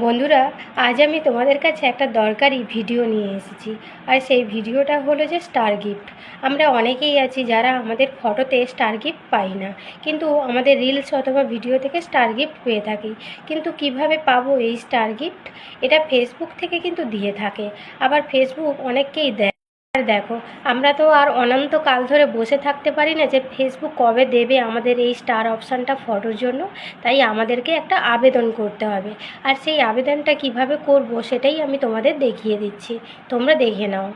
বন্ধুরা, আজ আমি তোমাদের কাছে একটা দরকারি ভিডিও নিয়ে এসেছি। আর সেই ভিডিওটা হলো যে স্টার গিফট। আমরা অনেকেই আছি যারা আমাদের ফটোতে স্টার গিফট পাই না, কিন্তু আমাদের রিলস অথবা ভিডিও থেকে স্টার গিফট পেয়ে থাকি। কিন্তু কিভাবে পাবো এই স্টার গিফট? এটা ফেসবুক থেকে কিন্তু দিয়ে থাকে, আবার ফেসবুক অনেককেই দেয়। আর দেখো, আমরা তো আর অনন্তকাল ধরে বসে থাকতে পারি না যে ফেসবুক কবে দেবে আমাদের এই স্টার অপশানটা ফটোর জন্য। তাই আমাদেরকে একটা আবেদন করতে হবে। আর সেই আবেদনটা কিভাবে করব সেটাই আমি তোমাদের দেখিয়ে দিচ্ছি, তোমরা দেখে নাও।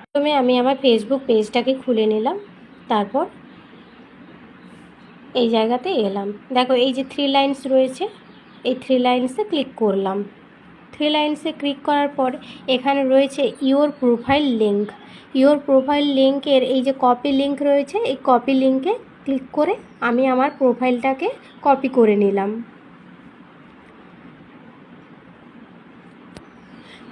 প্রথমে আমি আমার ফেসবুক পেজটাকে খুলে নিলাম, তারপর এই জায়গাতে এলাম। দেখো, এই যে 3 লাইন্স রয়েছে, এই 3 লাইন্সে ক্লিক করলাম। 3 লাইন্সে ক্লিক করার পর এখানে রয়েছে your profile link. Your profile লিঙ্কের এই যে কপি লিঙ্ক রয়েছে, এই কপি লিঙ্কে ক্লিক করে আমি আমার প্রোফাইলটাকে কপি করে নিলাম।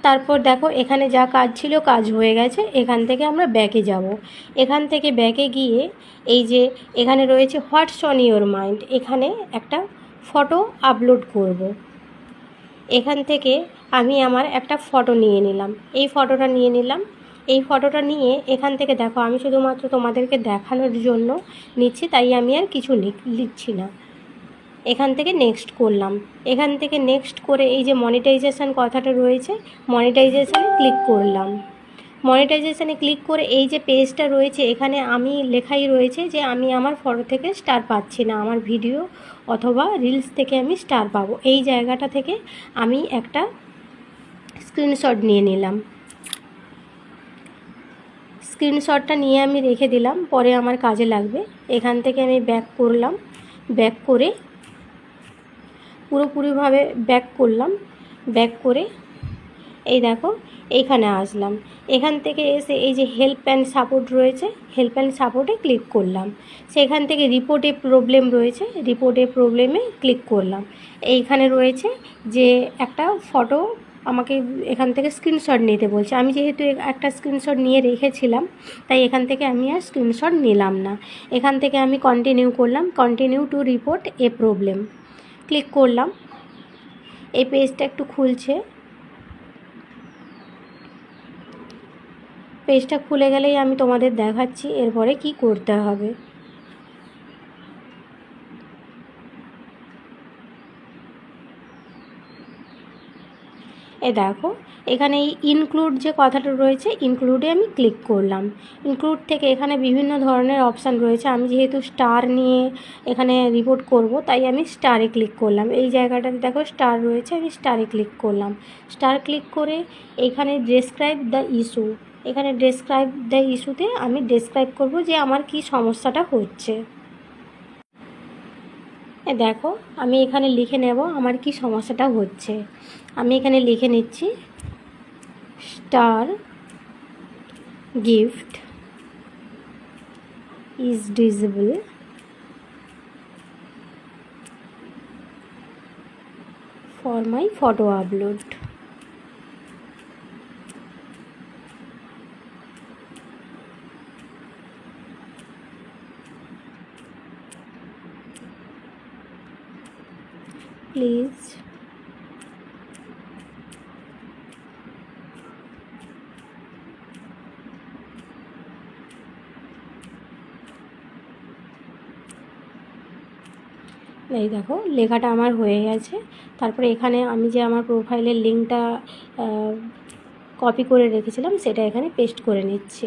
তারপর দেখো, এখানে যা কাজ ছিল কাজ হয়ে গেছে। এখান থেকে আমরা ব্যাকে যাব। এখান থেকে ব্যাকে গিয়ে এই যে এখানে রয়েছে হোয়াটস অন ইওর মাইন্ড, এখানে একটা ফটো আপলোড করব। এখান থেকে আমি আমার একটা ফটো নিয়ে নিলাম, এই ফটোটা নিয়ে নিলাম। এই ফটোটা নিয়ে এখান থেকে দেখো, আমি শুধুমাত্র তোমাদেরকে দেখানোর জন্য নিচ্ছি, তাই আমি আর কিছু লিখছি না। এখান থেকে নেক্সট করলাম। এখান থেকে নেক্সট করে এই যে মনিটাইজেশান কথাটা রয়েছে, মনিটাইজেশানে ক্লিক করলাম। মনিটাইজেশানে ক্লিক করে এই যে পেজটা রয়েছে, এখানে আমি লেখাই রয়েছে যে আমি আমার ফটো থেকে স্টার পাচ্ছি না, আমার ভিডিও অথবা রিলস থেকে আমি স্টার পাবো। এই জায়গাটা থেকে আমি একটা স্ক্রিনশট নিয়ে নিলাম। স্ক্রিনশটটা নিয়ে আমি রেখে দিলাম, পরে আমার কাজে লাগবে। এখান থেকে আমি ব্যাক করলাম। ব্যাক করে পুরোপুরিভাবে ব্যাক করলাম। ব্যাক করে এই দেখো এইখানে আসলাম। এখান থেকে এসে এই যে হেল্প অ্যান্ড সাপোর্ট রয়েছে, হেল্প অ্যান্ড সাপোর্টে ক্লিক করলাম। সেখান থেকে রিপোর্টে প্রবলেম রয়েছে, রিপোর্টে প্রবলেমে ক্লিক করলাম। এইখানে রয়েছে যে একটা ফটো আমাকে এখান থেকে স্ক্রিনশট নিতে বলছে। আমি যেহেতু একটা স্ক্রিনশট নিয়ে রেখেছিলাম, তাই এখান থেকে আমি আর স্ক্রিনশট নিলাম না। এখান থেকে আমি কন্টিনিউ করলাম, continue to report A problem click করলাম। এই পেজটা একটু খুলছে। পেজটা খুলে গেলেই আমি তোমাদের দেখাচ্ছি এরপরে কি করতে হবে। দেখো, এখানে এই ইনক্লুড যে কথাটা রয়েছে, ইনক্লুডে আমি ক্লিক করলাম। ইনক্লুড থেকে এখানে বিভিন্ন ধরনের অপশান রয়েছে। আমি যেহেতু স্টার নিয়ে এখানে রিপোর্ট করব, তাই আমি স্টারে ক্লিক করলাম। এই জায়গাটাতে দেখো স্টার রয়েছে, আমি স্টারে ক্লিক করলাম। স্টার ক্লিক করে এখানে ডেসক্রাইব দ্য ইস্যু, এখানে ডেসক্রাইব দ্য ইস্যুতে আমি ডেসক্রাইব করব যে আমার কি সমস্যাটা হচ্ছে। দেখো, আমি এখানে লিখে নেব আমার কি সমস্যাটা হচ্ছে। আমি এখানে লিখে নিচ্ছি, star gift is disable for my photo upload. Please এই দেখো লেখাটা আমার হয়ে গেছে। তারপরে এখানে আমি যে আমার প্রোফাইলের লিঙ্কটা কপি করে রেখেছিলাম সেটা এখানে পেস্ট করে নিচ্ছি।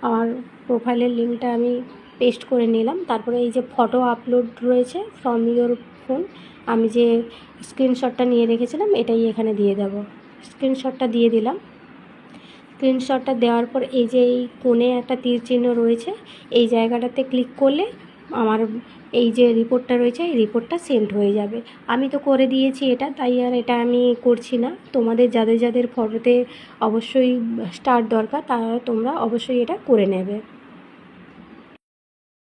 আমার প্রোফাইলের লিঙ্কটা আমি পেস্ট করে নিলাম। তারপরে এই যে ফটো আপলোড রয়েছে ফ্রম ইওর ফোন, আমি যে স্ক্রিনশটটা নিয়ে রেখেছিলাম এটাই এখানে দিয়ে দেব। স্ক্রিনশটটা দিয়ে দিলাম। স্ক্রিনশটটা দেওয়ার পর এই যে এই কোণে একটা তীর চিহ্ন রয়েছে, এই জায়গাটাতে ক্লিক করলে আমার এই যে রিপোর্টটা রয়েছে, এই রিপোর্টটা সেন্ড হয়ে যাবে। আমি তো করে দিয়েছি এটা, তাই আর এটা আমি করছি না। তোমাদের যাদের যাদের ফটোতে অবশ্যই স্টার দরকার, তারা তোমরা অবশ্যই এটা করে নেবে।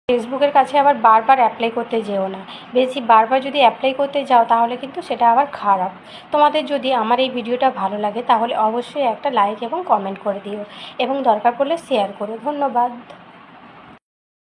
ফেসবুকের কাছে আবার বারবার অ্যাপ্লাই করতে যেও না। বেশি বারবার যদি অ্যাপ্লাই করতে যাও তাহলে কিন্তু সেটা আবার খারাপ। তোমাদের যদি আমার এই ভিডিওটা ভালো লাগে তাহলে অবশ্যই একটা লাইক এবং কমেন্ট করে দিও, এবং দরকার পড়লে শেয়ার করো। ধন্যবাদ।